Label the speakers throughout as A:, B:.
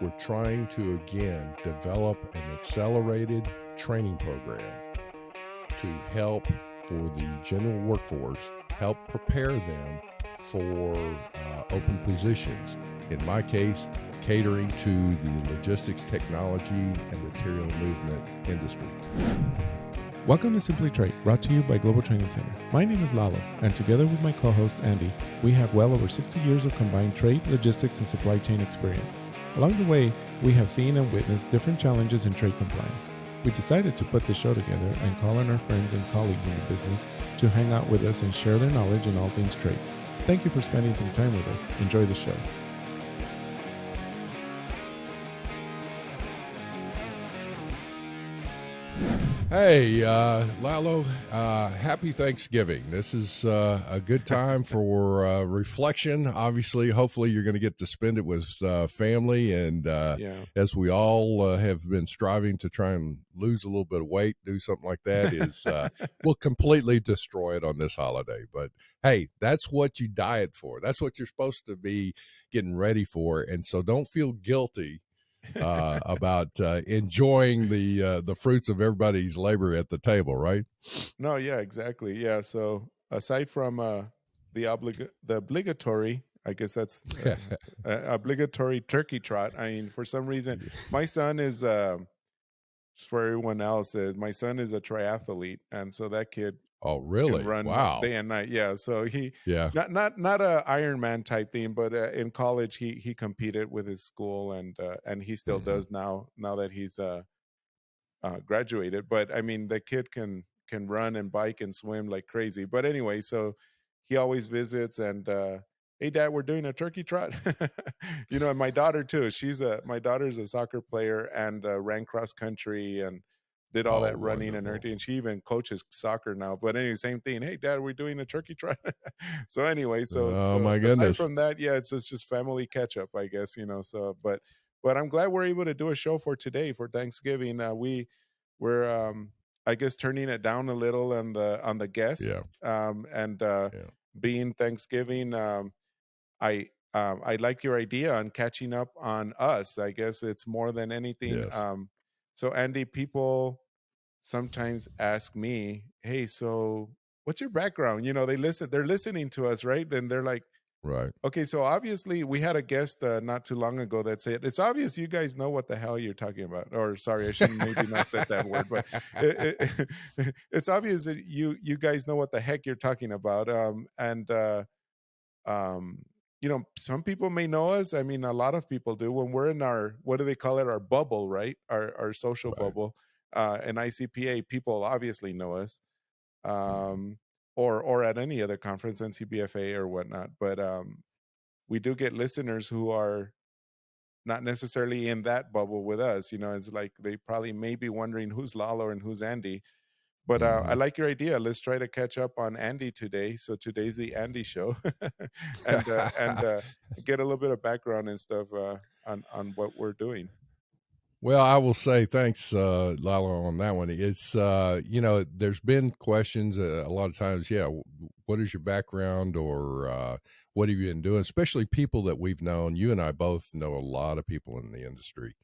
A: we're trying to, again, develop an accelerated training program to help for the general workforce, help prepare them for open positions. In my case, catering to the logistics, technology, and material movement industry.
B: Welcome to Simply Trade, brought to you by Global Training Center. My name is Lalo, and together with my co-host Andy, we have well over 60 years of combined trade, logistics, and supply chain experience. Along the way, we have seen and witnessed different challenges in trade compliance. We decided to put this show together and call on our friends and colleagues in the business to hang out with us and share their knowledge in all things trade. Thank you for spending some time with us. Enjoy the show.
A: Hey, Lalo, happy Thanksgiving. This is a good time for reflection. Obviously, hopefully you're going to get to spend it with family. And as we all have been striving to try and lose a little bit of weight, do something like that is we'll completely destroy it on this holiday. But hey, that's what you diet for. That's what you're supposed to be getting ready for. And so don't feel guilty about enjoying the fruits of everybody's labor at the table, right?
B: No, yeah, exactly. Yeah. So aside from the obligatory, I guess that's obligatory turkey trot. I mean, for some reason, my son is just for everyone else, my son is a triathlete, and so that kid.
A: Oh, really?
B: Can run
A: wow.
B: Day and night. Yeah. So he,
A: yeah,
B: not a Ironman type thing, but in college he competed with his school, and he still does now that he's graduated. But I mean, the kid can run and bike and swim like crazy. But anyway, so he always visits and hey dad, we're doing a turkey trot. And my daughter too, my daughter's a soccer player and ran cross country and did all that running
A: wonderful.
B: and everything. And she even coaches soccer now. But anyway, same thing. Hey dad, we're doing a turkey trot. So anyway, so
A: my goodness.
B: Aside from that, yeah, it's just family catch up, I guess, so but I'm glad we're able to do a show for today for Thanksgiving. We're I guess turning it down a little on the guests. Being Thanksgiving, I like your idea on catching up on us. I guess it's more than anything.
A: Yes.
B: So Andy, people sometimes ask me, hey, so what's your background? They're listening to us, right? And they're like,
A: right.
B: Okay, so obviously we had a guest not too long ago that said, it's obvious you guys know what the hell you're talking about. Or sorry, I shouldn't maybe not said that word, but it's obvious that you guys know what the heck you're talking about. Some people may know us. I mean, a lot of people do. When we're in our, what do they call it? Our bubble, right? Our social bubble. And ICPA, people obviously know us. Or at any other conference, NCBFA or whatnot. But we do get listeners who are not necessarily in that bubble with us. It's like they probably may be wondering who's Lalo and who's Andy. But I like your idea. Let's try to catch up on Andy today. So today's the Andy show, and get a little bit of background and stuff on what we're doing.
A: Well, I will say thanks, Lalo, on that one. It's, there's been questions a lot of times. Yeah. What is your background or what have you been doing? Especially people that we've known. You and I both know a lot of people in the industry,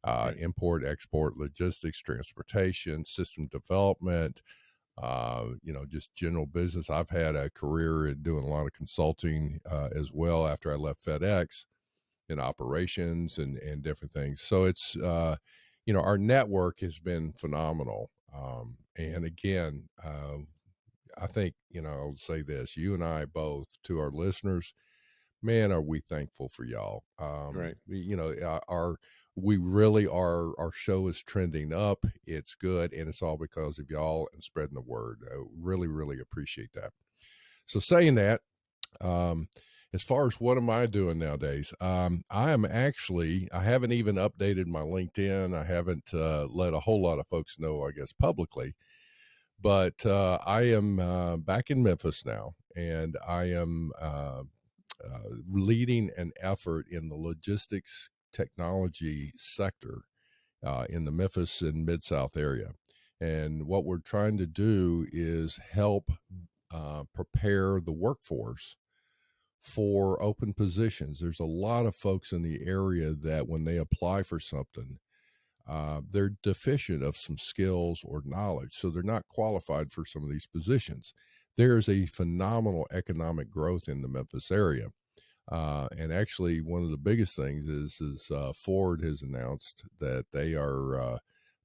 A: right. Import, export, logistics, transportation, system development, just general business. I've had a career in doing a lot of consulting as well after I left FedEx. In operations and different things. So it's, our network has been phenomenal. And again, I think, I'll say this, you and I both, to our listeners, man, are we thankful for y'all.
B: Right.
A: We really are, our show is trending up. It's good. And it's all because of y'all and spreading the word. I really, really appreciate that. So saying that, as far as what am I doing nowadays, I haven't even updated my LinkedIn. I haven't let a whole lot of folks know, I guess, publicly. But I am back in Memphis now, and I am leading an effort in the logistics technology sector in the Memphis and Mid-South area. And what we're trying to do is help prepare the workforce for open positions. There's a lot of folks in the area that when they apply for something, they're deficient of some skills or knowledge, so they're not qualified for some of these positions. There's a phenomenal economic growth in the Memphis area. And actually, one of the biggest things is Ford has announced that they are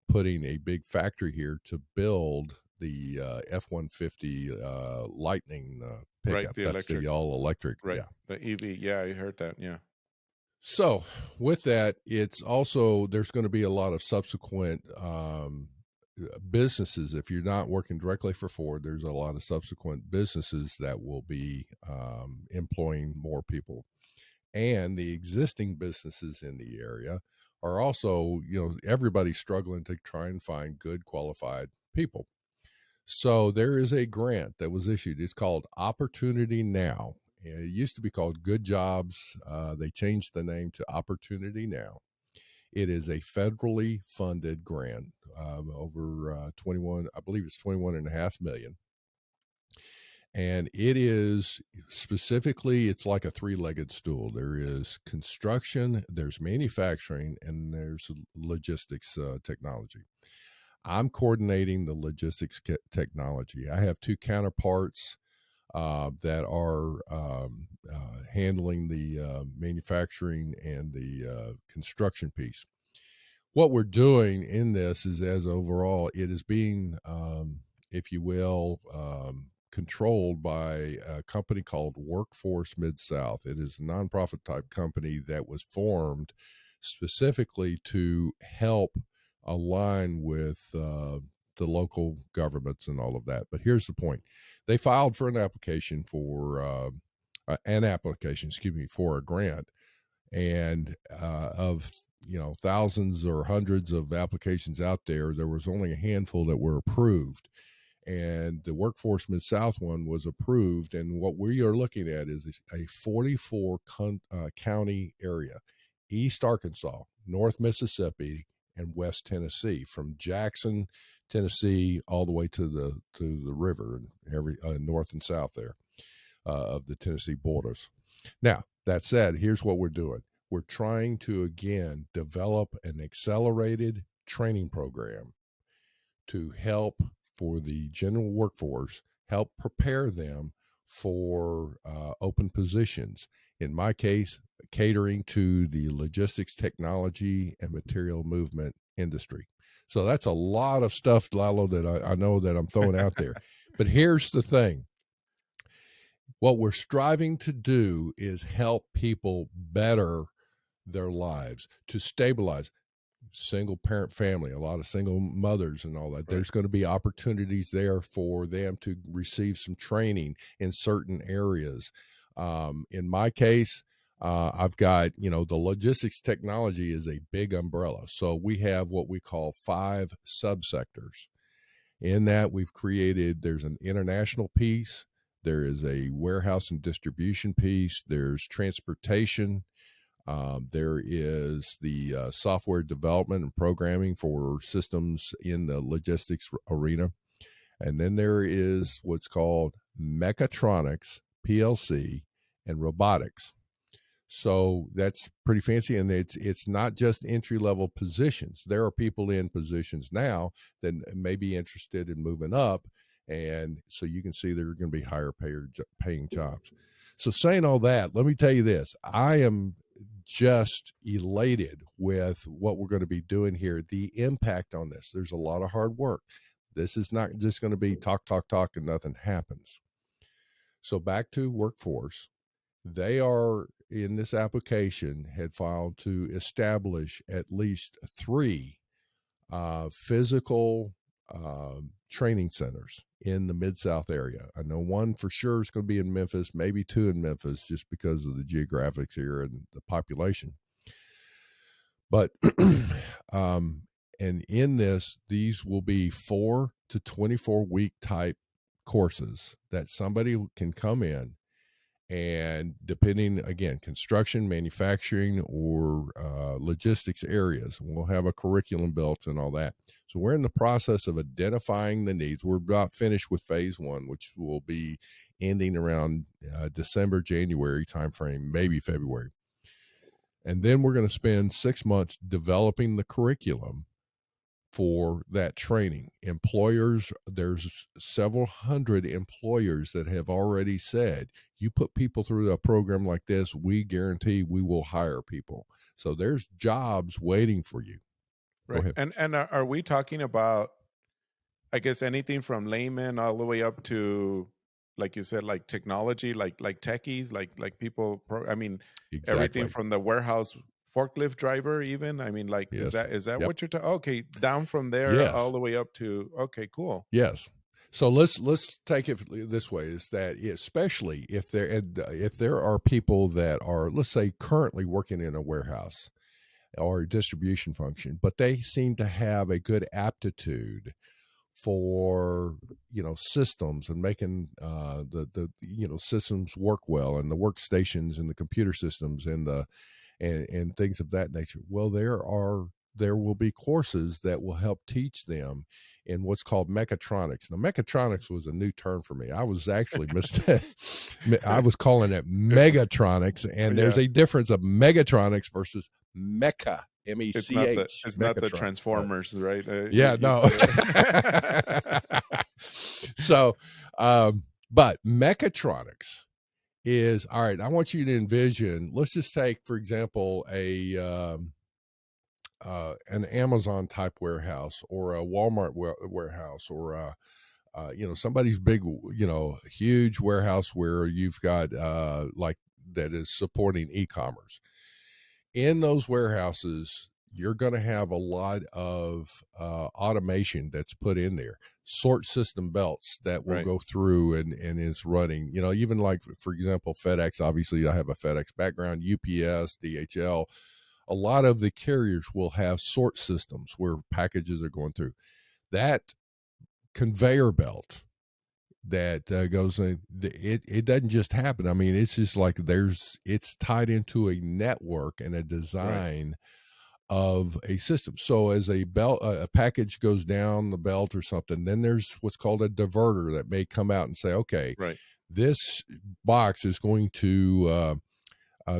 A: putting a big factory here to build the F-150 Lightning
C: Right,
A: pickup.
C: the
A: That's
C: electric.
A: the all electric.
C: Right,
A: Yeah.
C: the EV. Yeah, I heard that. Yeah.
A: So with that, it's also there's going to be a lot of subsequent businesses. If you're not working directly for Ford, there's a lot of subsequent businesses that will be employing more people. And the existing businesses in the area are also, everybody's struggling to try and find good qualified people. So there is a grant that was issued. It's called Opportunity Now. It used to be called Good Jobs. They changed the name to Opportunity Now. It is a federally funded grant over 21, I believe it's 21.5 million. And it is specifically, it's like a three-legged stool. There is construction, there's manufacturing, and there's logistics technology. I'm coordinating the logistics technology. I have two counterparts that are handling the manufacturing and the construction piece. What we're doing in this is, as overall, it is being, if you will, controlled by a company called Workforce Mid-South. It is a nonprofit type company that was formed specifically to help align with the local governments and all of that. But here's the point. They filed for an application for for a grant, and of thousands or hundreds of applications out there, there was only a handful that were approved. And the Workforce Mid-South one was approved. And what we are looking at is a 44 county area: East Arkansas, North Mississippi, and West Tennessee, from Jackson, Tennessee, all the way to the river, and every north and south there of the Tennessee borders. Now, that said, here's what we're doing. We're trying to, again, develop an accelerated training program to help for the general workforce, help prepare them for open positions. In my case, catering to the logistics, technology, and material movement industry. So that's a lot of stuff, Lalo, that I know that I'm throwing out there. But here's the thing. What we're striving to do is help people better their lives, to stabilize. Single parent family, a lot of single mothers and all that. Right. There's going to be opportunities there for them to receive some training in certain areas. In my case, I've got, the logistics technology is a big umbrella. So we have what we call 5 subsectors. In that, we've created, there's an international piece, there is a warehouse and distribution piece, there's transportation, there is the software development and programming for systems in the logistics arena. And then there is what's called mechatronics, PLC, and robotics. So that's pretty fancy. And it's not just entry-level positions. There are people in positions now that may be interested in moving up. And so you can see they're going to be higher paying jobs. So saying all that, let me tell you this. I am just elated with what we're going to be doing here, the impact on this. There's a lot of hard work. This is not just going to be talk, and nothing happens. So back to Workforce. They are, in this application, had filed to establish at least 3 physical training centers in the Mid-South area. I know one for sure is going to be in Memphis, maybe 2 in Memphis, just because of the geographics here and the population. But, and in this, these will be 4 to 24 week type courses that somebody can come in, and depending, again, construction, manufacturing, or logistics areas, we'll have a curriculum built and all that. So we're in the process of identifying the needs. We're about finished with phase 1, which will be ending around December, January timeframe, maybe February. And then we're going to spend 6 months developing the curriculum for that training. Employers, there's several hundred employers that have already said, you put people through a program like this, we guarantee we will hire people. So there's jobs waiting for you. Go
C: Right.
A: ahead.
C: And are we talking about, I guess, anything from layman all the way up to, like you said, like technology, like techies, like people? I mean, everything
A: Exactly.
C: from the warehouse forklift driver, even. I mean, like, is
A: Yes.
C: that
A: Yep.
C: what you're talking? Okay, down from there all
A: Yes.
C: the way up to. Okay, cool.
A: Yes. So let's take it this way: is that especially if there are people that are, let's say, currently working in a warehouse or a distribution function, but they seem to have a good aptitude for systems and making the systems work well, and the workstations and the computer systems and and things of that nature. Well, there will be courses that will help teach them in what's called mechatronics. Now, mechatronics was a new term for me. I was actually I was calling it megatronics, and there's
C: Yeah,
A: a difference of megatronics versus mecha.
C: it's
A: MECH,
C: not the
A: mechatronics. But
C: Transformers, right?
A: yeah, no. So, but mechatronics is all right. I want you to envision. Let's just take, for example, an Amazon type warehouse, or a Walmart warehouse, or somebody's big, huge warehouse where you've got like that is supporting e-commerce. In those warehouses, you're going to have a lot of automation that's put in there, sort system belts that will
C: Right.
A: go through and is running, even like, for example, FedEx. Obviously, I have a FedEx background, UPS, DHL. A lot of the carriers will have sort systems where packages are going through. That conveyor belt that goes in, it doesn't just happen. I mean, it's just like it's tied into a network and a design of a system. So as a package goes down the belt or something, then there's what's called a diverter that may come out and say, okay,
C: Right.
A: this box is going to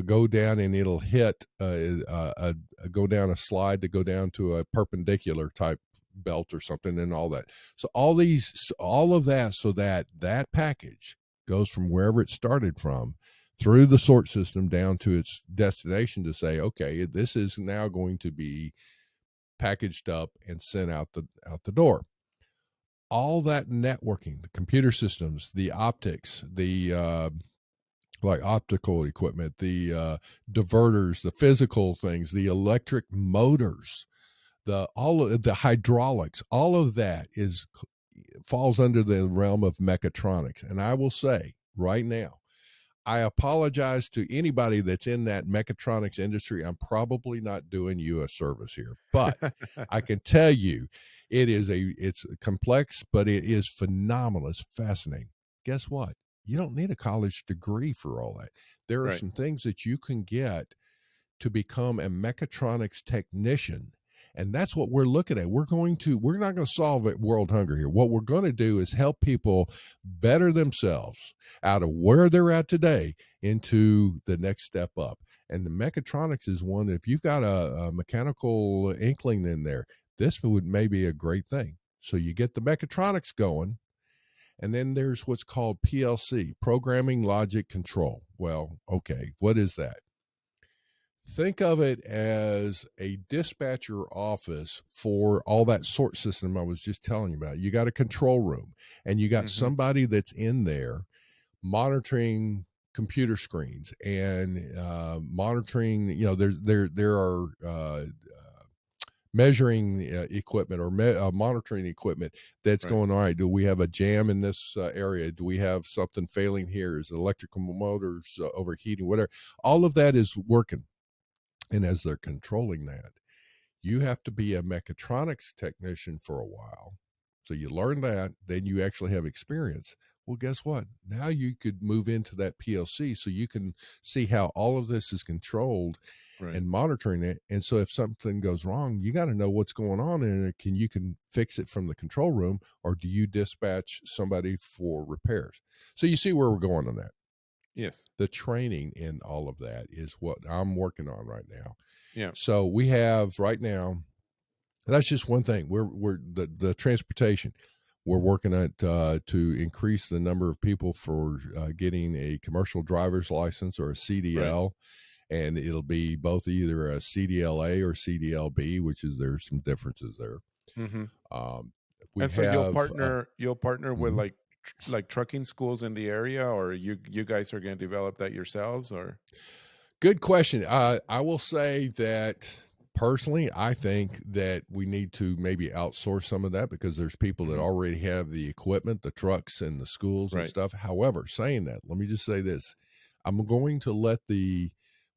A: go down, and it'll hit go down a slide to go down to a perpendicular type belt or something, and all that. So all of that, so that package goes from wherever it started from through the sort system down to its destination to say, okay, this is now going to be packaged up and sent out the door. All that networking, the computer systems, the optics, the like optical equipment, the diverters, the physical things, the electric motors, all of the hydraulics, all of that falls under the realm of mechatronics. And I will say right now, I apologize to anybody that's in that mechatronics industry. I'm probably not doing you a service here, but I can tell you it's complex, but it is phenomenal. It's fascinating. Guess what? You don't need a college degree for all that. There are
C: Right.
A: some things that you can get to become a mechatronics technician. And that's what we're looking at. We're not going to solve world hunger here. What we're going to do is help people better themselves out of where they're at today into the next step up. And the mechatronics is one. If you've got a mechanical inkling in there, this would maybe a great thing. So you get the mechatronics going, and then there's what's called PLC, programming logic control. Well, okay, what is that? Think of it as a dispatcher office for all that sort system I was just telling you about. You got a control room, and you got somebody that's in there monitoring computer screens and monitoring. There are measuring equipment or monitoring equipment that's
C: Right.
A: going, all right, do we have a jam in this area? Do we have something failing here? Is electrical motors overheating? Whatever. All of that is working. And as they're controlling that, you have to be a mechatronics technician for a while. So you learn that, then you actually have experience. Well, guess what? Now you could move into that PLC so you can see how all of this is controlled.
C: Right.
A: and monitoring it. And so if something goes wrong, you got to know what's going on, and you can fix it from the control room, or do you dispatch somebody for repairs? So you see where we're going on that.
C: Yes.
A: The training in all of that is what I'm working on right now.
C: Yeah.
A: So we have right now, that's just one thing. We're the transportation. We're working at to increase the number of people for getting a commercial driver's license or a CDL, and it'll be both either a CDLA or CDLB, which is there's some differences there.
C: Mm-hmm.
A: We
C: And so
A: have
C: you'll partner with
A: mhm.
C: like trucking schools in the area, or you guys are going to develop that yourselves, or?
A: Good question. I will say that personally, I think that we need to maybe outsource some of that because there's people that
C: Mhm.
A: already have the equipment, the trucks and the schools and
C: Right.
A: stuff. However, saying that, let me just say this. I'm going to let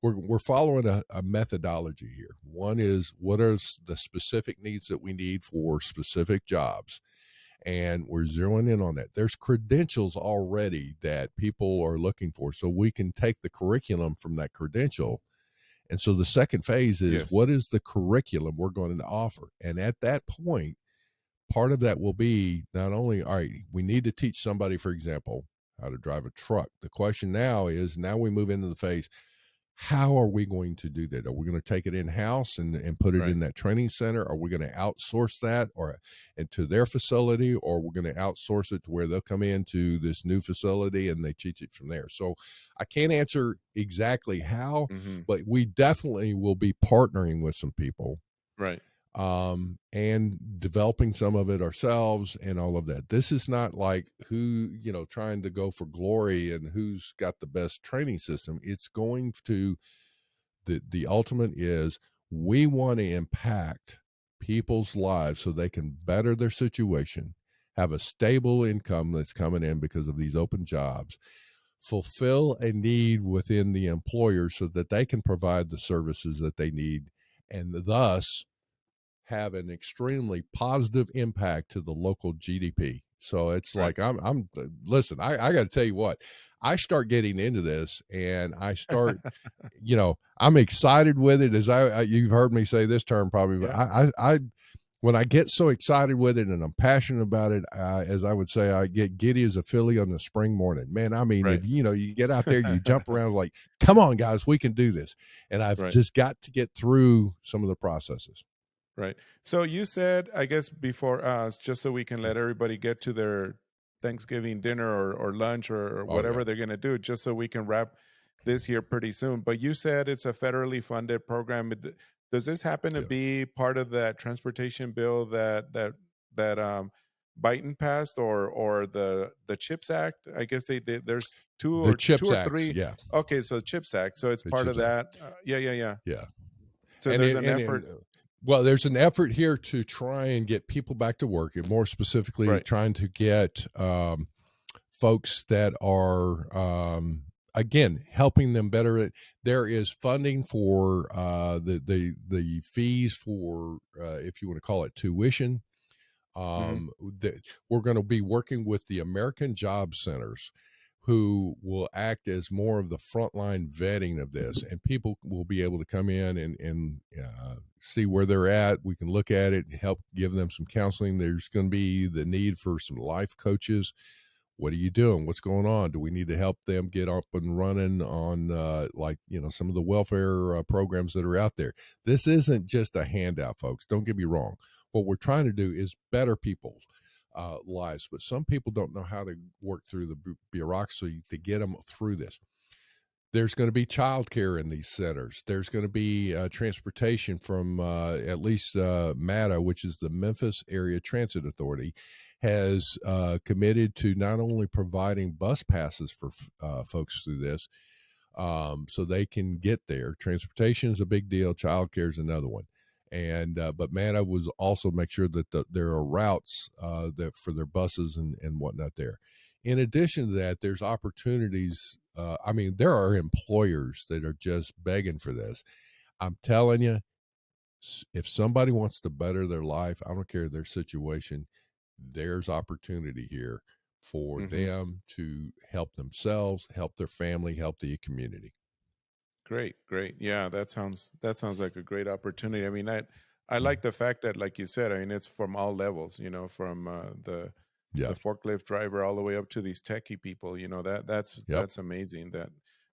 A: we're following a methodology here. One is what are the specific needs that we need for specific jobs, and we're zeroing in on that. There's credentials already that people are looking for, so we can take the curriculum from that credential. And so the second phase is
C: Yes.
A: what is the curriculum we're going to offer? And at that point, part of that will be not only, all right, we need to teach somebody, for example, how to drive a truck. The question now is, now we move into the phase, how are we going to do that? Are we going to take it in house and put it
C: Right.
A: in that training center? Are we going to outsource that or into their facility, or we're going to outsource it to where they'll come into this new facility and they teach it from there? So I can't answer exactly how,
C: Mm-hmm.
A: but we definitely will be partnering with some people
C: Right.
A: and developing some of it ourselves and all of that. This is not like trying to go for glory and who's got the best training system. It's going to, the ultimate is we want to impact people's lives so they can better their situation, have a stable income that's coming in because of these open jobs, fulfill a need within the employer so that they can provide the services that they need, and thus have an extremely positive impact to the local GDP. So it's
C: Right.
A: like I'm listen, I got to tell you what, I start getting into this and I start, I'm excited with it. You've heard me say this term probably, but
C: Yeah.
A: I when I get so excited with it and I'm passionate about it, as I would say, I get giddy as a filly on the spring morning. Man, I mean,
C: Right.
A: if you get out there, you jump around like, come on, guys, we can do this. And I've
C: Right.
A: just got to get through some of the processes.
C: Right. So you said, I guess before us, just so we can let everybody get to their Thanksgiving dinner or lunch or
A: Oh yeah.
C: whatever they're going to do, just so we can wrap this here pretty soon. But you said it's a federally funded program. Does this happen to
A: Yeah.
C: be part of that transportation bill that Biden passed, or the CHIPS Act? I guess there's
A: The
C: two
A: CHIPS
C: or
A: Acts,
C: three.
A: yeah,
C: Okay, so CHIPS Act. So it's
A: the
C: part of
A: CHIPS Act,
C: that. Yeah, yeah, yeah.
A: yeah.
C: So
A: And
C: there's
A: it,
C: an
A: and
C: effort.
A: well, there's an effort here to try and get people back to work, and more specifically,
C: Right.
A: trying to get folks that are again helping them better. There is funding for the fees for if you want to call it tuition.
C: Hmm.
A: We're going to be working with the American Job Centers, who will act as more of the frontline vetting of this, and people will be able to come in and see where they're at. We can look at it and help give them some counseling. There's going to be the need for some life coaches. What are you doing? What's going on? Do we need to help them get up and running on some of the welfare programs that are out there? This isn't just a handout, folks. Don't get me wrong. What we're trying to do is better people's lives, but some people don't know how to work through the bureaucracy to get them through this. There's going to be childcare in these centers. There's going to be transportation from at least MATA, which is the Memphis Area Transit Authority, has committed to not only providing bus passes for folks through this, so they can get there. Transportation is a big deal. Childcare is another one. And but MATA was also make sure that there are routes that for their buses and whatnot there. In addition to that, there's opportunities. There are employers that are just begging for this. I'm telling you, if somebody wants to better their life, I don't care their situation, there's opportunity here for
C: Hmm.
A: them to help themselves, help their family, help the community.
C: Great, great. Yeah, that sounds like a great opportunity. I mean, I like the fact that, like you said, I mean, it's from all levels. From
A: Yeah.
C: the forklift driver all the way up to these techie people.
A: Yep.
C: That's amazing.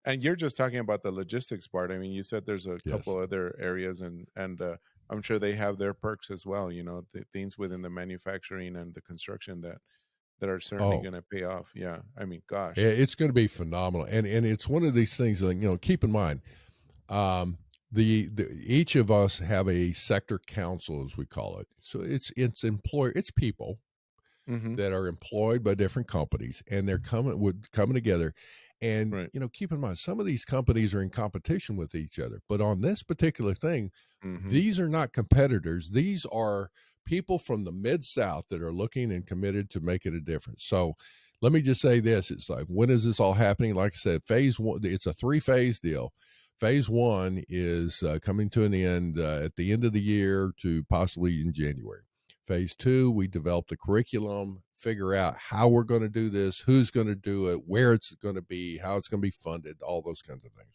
C: And you're just talking about the logistics part. I mean, you said there's a
A: Yes.
C: couple other areas, and I'm sure they have their perks as well. The things within the manufacturing and the construction that are certainly
A: Oh,
C: going to pay off. Yeah, I mean, gosh.
A: it's going to be phenomenal, and it's one of these things that keep in mind. The each of us have a sector council, as we call it. So it's people
C: Mm-hmm.
A: that are employed by different companies, and they're coming together. And
C: Right.
A: keep in mind, some of these companies are in competition with each other, but on this particular thing,
C: Mm-hmm.
A: these are not competitors. These are people from the Mid-South that are looking and committed to making a difference. So let me just say this. It's like, when is this all happening? Like I said, phase one, it's a 3-phase deal. Phase one is coming to an end at the end of the year to possibly in January. Phase two, we develop the curriculum, figure out how we're going to do this, who's going to do it, where it's going to be, how it's going to be funded, all those kinds of things.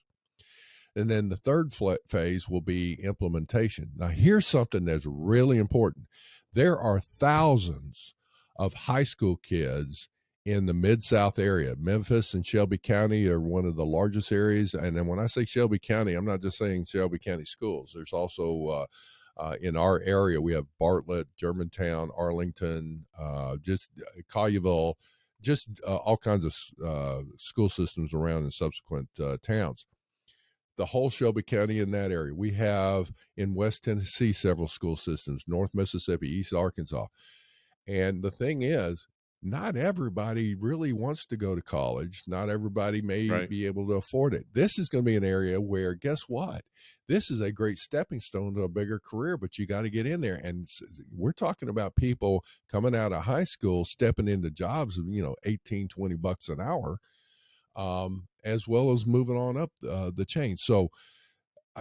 A: And then the third phase will be implementation. Now, here's something that's really important. There are thousands of high school kids in the Mid-South area. Memphis and Shelby County are one of the largest areas. And then when I say Shelby County, I'm not just saying Shelby County schools. There's also in our area, we have Bartlett, Germantown, Arlington, just Collierville, just all kinds of school systems around in subsequent towns. The whole Shelby County in that area. We have in West Tennessee several school systems, North Mississippi, East Arkansas. And the thing is, not everybody really wants to go to college. Not everybody may
C: Right.
A: be able to afford it. This is going to be an area where, guess what? This is a great stepping stone to a bigger career, but you got to get in there. And we're talking about people coming out of high school, stepping into jobs of, $18-20 an hour. As well as moving on up the chain. So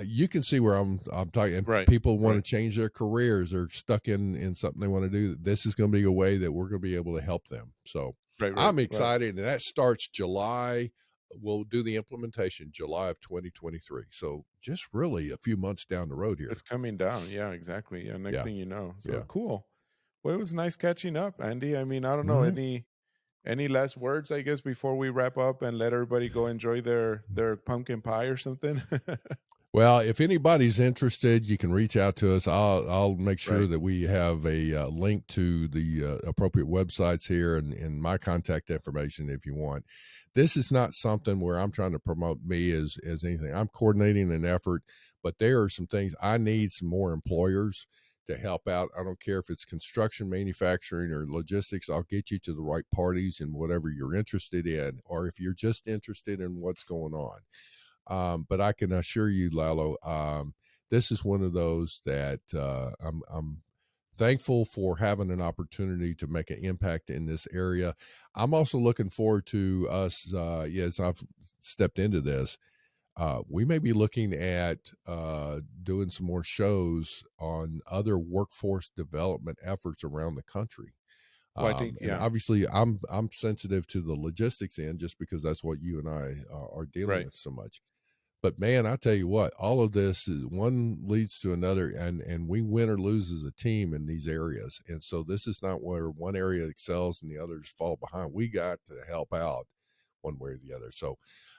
A: you can see where I'm talking. And
C: Right.
A: people want
C: Right.
A: to change their careers. They're stuck in something they want to do. This is going to be a way that we're going to be able to help them. So
C: Right.
A: I'm excited, and that starts July. We'll do the implementation July of 2023. So just really a few months down the road here.
C: It's coming down. Yeah, exactly. Yeah, next thing you know. So
A: Yeah.
C: cool. Well, it was nice catching up, Andy. I mean, I don't know,
A: Mhm.
C: any last words, I guess, before we wrap up and let everybody go enjoy their pumpkin pie or something?
A: Well, if anybody's interested, you can reach out to us. I'll make sure
C: Right.
A: that we have a link to the appropriate websites here and my contact information if you want. This is not something where I'm trying to promote me as anything. I'm coordinating an effort, but there are some things I need some more employers to help out. I don't care if it's construction, manufacturing, or logistics. I'll get you to the right parties in whatever you're interested in, or if you're just interested in what's going on. But I can assure you, Lalo, this is one of those that I'm thankful for having an opportunity to make an impact in this area. I'm also looking forward to us, as I've stepped into this, we may be looking at doing some more shows on other workforce development efforts around the country.
C: Well, I think,
A: And obviously, I'm sensitive to the logistics end just because that's what you and I are dealing
C: Right.
A: with so much. But man, I tell you what, all of this is one leads to another, and we win or lose as a team in these areas. And so this is not where one area excels and the others fall behind. We got to help out one way or the other. So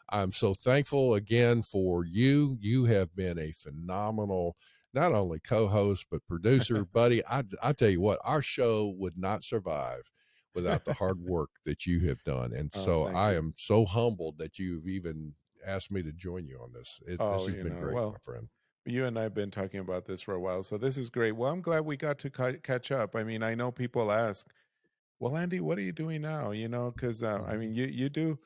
A: I'm so thankful again for you. You have been a phenomenal, not only co-host, but producer, buddy. I tell you what, our show would not survive without the hard work that you have done. And
C: Oh,
A: so
C: thank
A: I
C: you.
A: am so humbled that you've even asked me to join you on this. This
C: Oh,
A: has been great,
C: well,
A: my friend.
C: you and I have been talking about this for a while, so this is great. Well, I'm glad we got to catch up. I mean, I know people ask, well, Andy, what are you doing now? Because I mean, you do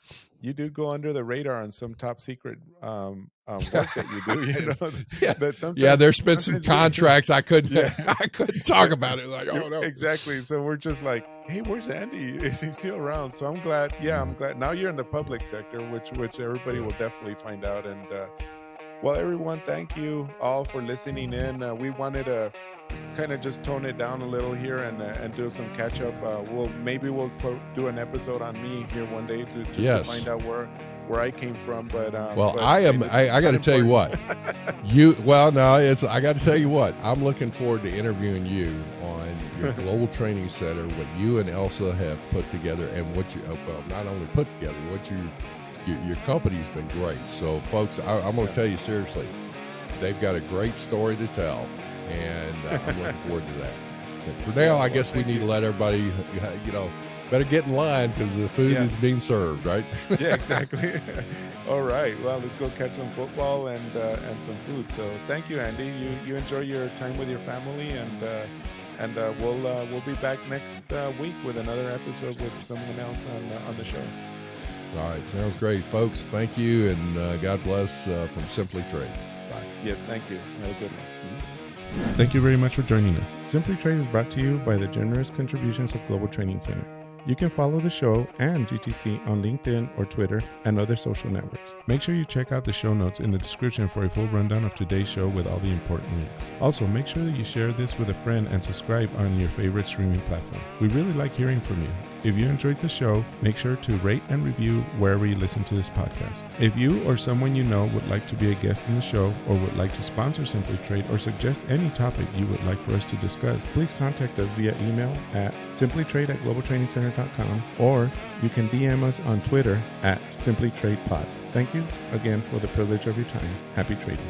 C: go under the radar on some top secret work that you do. That sometimes
A: There's been some contracts I couldn't
C: Yeah.
A: I couldn't talk about it. Like, oh no,
C: Exactly. So we're just like, hey, where's Andy? Is he still around? So I'm glad. Yeah, I'm glad. Now you're in the public sector, which everybody will definitely find out. And well, everyone, thank you all for listening in. We wanted to kind of just tone it down a little here and do some catch up. We'll do an episode on me here one day to find out where I came from. But
A: well,
C: but
A: I am.
C: this is
A: I got to
C: quite
A: tell you what.
C: important.
A: Well, no, I got to tell you what. I'm looking forward to interviewing you on your global training center, what you and Elsa have put together, and what you well, not only put together, what your company's been great. So, folks, I'm going to tell you seriously, they've got a great story to tell, and I'm looking forward to that. But for now, I guess we need to let everybody, better get in line because the food is being served, right?
C: Yeah, exactly. All right. Well, let's go catch some football and some food. So, thank you, Andy. You enjoy your time with your family, and we'll be back next week with another episode with someone else on the show.
A: All right. Sounds great, folks. Thank you, and God bless from Simply Trade. Bye.
C: Yes, thank you. Have a good one.
B: Thank you very much for joining us. Simply Trade is brought to you by the generous contributions of Global Training Center. You can follow the show and GTC on LinkedIn or Twitter and other social networks. Make sure you check out the show notes in the description for a full rundown of today's show with all the important links. Also, make sure that you share this with a friend and subscribe on your favorite streaming platform. We really like hearing from you. If you enjoyed the show, make sure to rate and review wherever you listen to this podcast. If you or someone you know would like to be a guest in the show or would like to sponsor Simply Trade or suggest any topic you would like for us to discuss, please contact us via email at simplytrade@globaltrainingcenter.com, or you can DM us on Twitter at simplytradepod. Thank you again for the privilege of your time. Happy trading.